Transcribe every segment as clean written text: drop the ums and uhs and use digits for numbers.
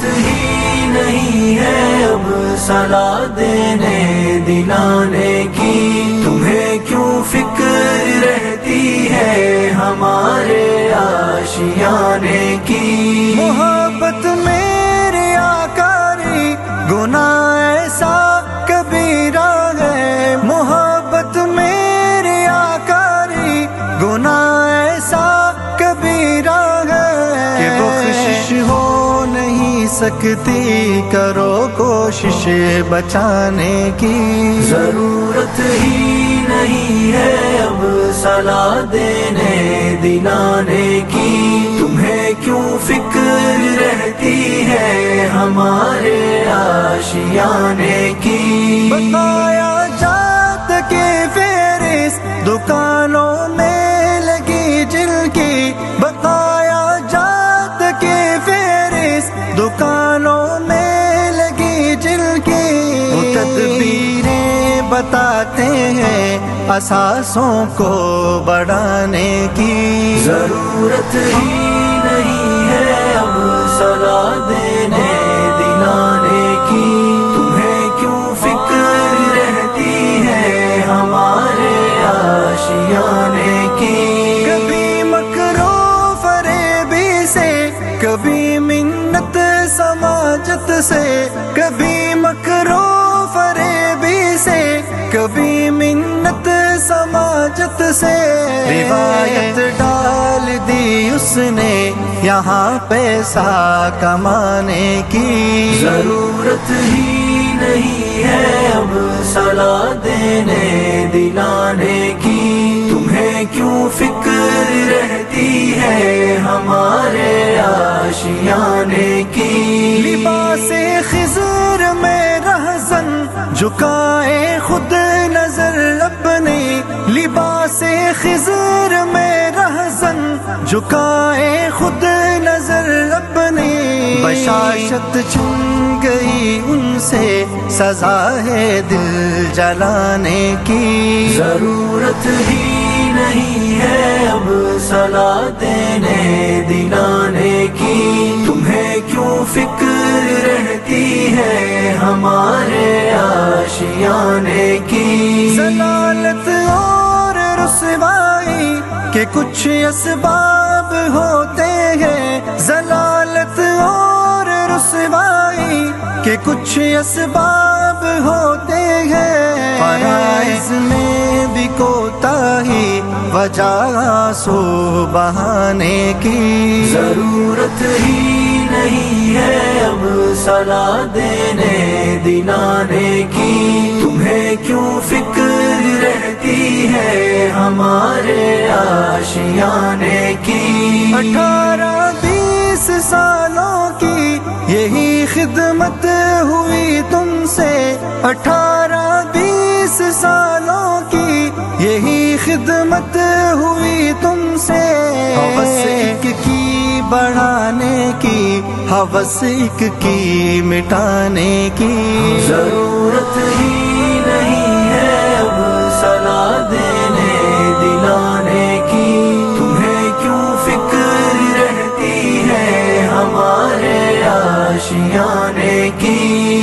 ضرورت ہی نہیں ہے اب صلاح دینے دلانے کی، تمہیں کیوں فکر رہتی ہے ہمارے آشیانے کی۔ محبت میرے آقاری گناہ ایسا کبیرہ ہے، محبت میرے آقاری گناہ ایسا کبیرہ ہے کہ بخشش ہو نہیں سکتی، کرو کوشش بچانے کی۔ ضرورت ہی نہیں ہے اب صلاح دینے دلانے کی، تمہیں کیوں فکر رہتی ہے ہمارے آشیانے کی۔ بتایا جات کے فہرست دکانوں میں لگی جل کی، بتایا جات کے فہرست دکانوں میں لگی جل کی۔ وہ تدبیریں بتاتے ہیں اثاثوں کو بڑھانے کی۔ ضرورت ہی نہیں ہے اب صلاح دینے دلانے کی، تمہیں کیوں فکر رہتی ہے ہمارے آشیانے کی۔ کبھی مکر و فریبی سے، کبھی منت سماجت سے، کبھی مکر و فریبی سے، کبھی منت سماجت سے۔ روایت ڈال دی اس نے یہاں پیسہ کمانے کی۔ ضرورت ہی نہیں ہے اب صلاح دینے دلانے کی، تمہیں کیوں فکر رہتی ہے ہمارے آشیانے کی۔ لباس خضر میں رہزن جھکائے خود نظر اپنی، لباس خضر میں رہزن جھکائے خود نظر اپنی۔ بشاشت چھن گئی ان سے، سزا ہے دل جلانے کی۔ ضرورت ہی نہیں ہے اب صلاح دینے دلانے کی، تمہیں کیوں فکر رہتی ہے ہمارے آشیانے کی۔ ضلالت اور رسوائی کے کچھ اسباب ہوتے ہیں، ضلالت اور رسوائی کے کچھ اسباب ہوتے ہیں۔ فرائض میں بھی کوتاہی وجہ سو بہانے کی۔ ضرورت ہی نہیں ہے اب صلاح دینے دلانے کی، تمہیں کیوں فکر رہتی ہے ہمارے آشیانے کی۔ 18-20 سالوں کی یہی خدمت ہوئی تم سے، 18-20 سالوں کی یہی خدمت ہوئی تم سے۔ ہوس ایک کی بڑھانے کی، ہوس ایک کی مٹانے کی۔ ضرورت ہی نہیں ہے اب صلاح دینے دلانے کی، تمہیں کیوں فکر رہتی ہے ہمارے آشیانے کی۔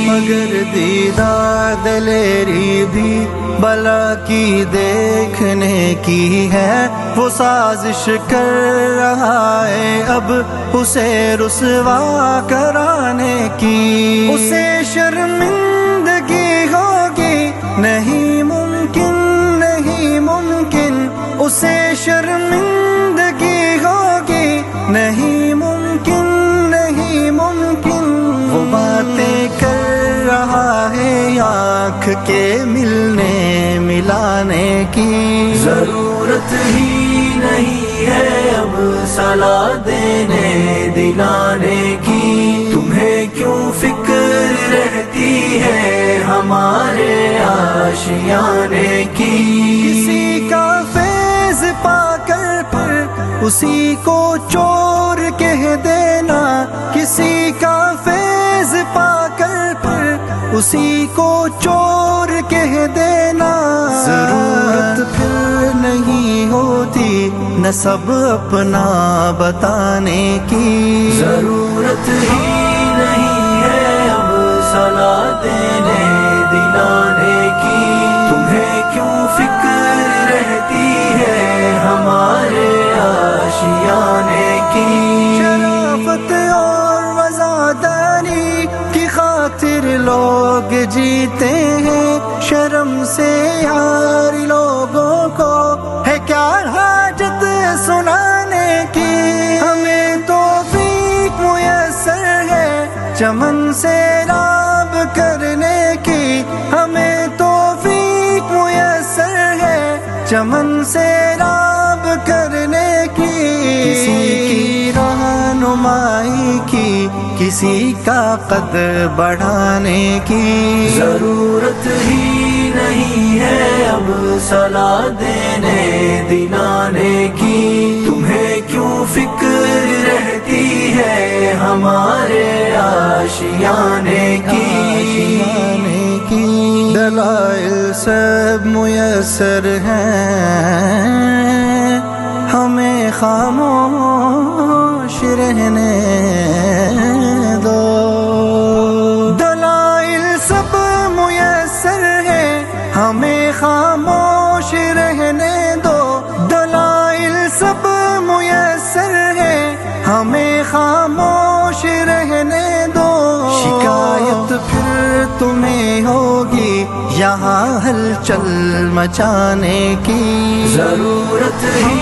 مگر دیدہ دلیری بھی بلا کی دیکھنے کی ہے، وہ سازش کر رہا ہے اب اسے رسوا کرانے کی۔ اسے شرمندگی ہوگی نہیں ممکن، نہیں ممکن، اسے شرمندگی ہوگی نہیں ممکن، نہیں ممکن۔ وہ باتیں کر رہا ہے آنکھ کے ملنے ملانے کی۔ ضرورت ہی نہیں ہے اب صلاح دینے دلانے کی، تمہیں کیوں فکر رہتی ہے ہمارے آشیانے کی۔ کسی کا فیض پا کر پھر اسی کو چور کہہ دینا، کسی کا فیض پا کر پھر اسی کو چور کہہ دینا۔ ضرورت پھر نہیں ہوتی نسب اپنا بتانے کی۔ ضرورت ہی نہیں ہے اب صلاح دینے دلانے کی، تمہیں کیوں فکر رہتی ہے ہمارے آشیانے کی؟ شرافت اور وفاداری کی خاطر لوگ جیتے ہیں، شرم سے یار لوگوں کو ہے کیا حاجت سنانے کی؟ ہمیں توفیق میسر ہے چمن سے راب کرنے کی، ہمیں توفیق میسر ہے چمن سے راب کرنے کی، کسی کی رہنمائی کی، کسی کا قد بڑھانے کی ضرورت ہی نہیں ہے اب صلاح دینے دلانے کی، تمہیں کیوں فکر رہتی ہے ہمارے آشیانے کی؟ دلائل سب میسر ہیں، ہمیں خاموش رہنے دو، دلائل سب میسر ہیں، ہمیں خاموش رہنے دو، دلائل سب میسر ہیں، ہمیں خاموش رہنے دو، شکایت پھر تمہیں ہوگی یہاں ہلچل مچانے کی، ضرورت ہی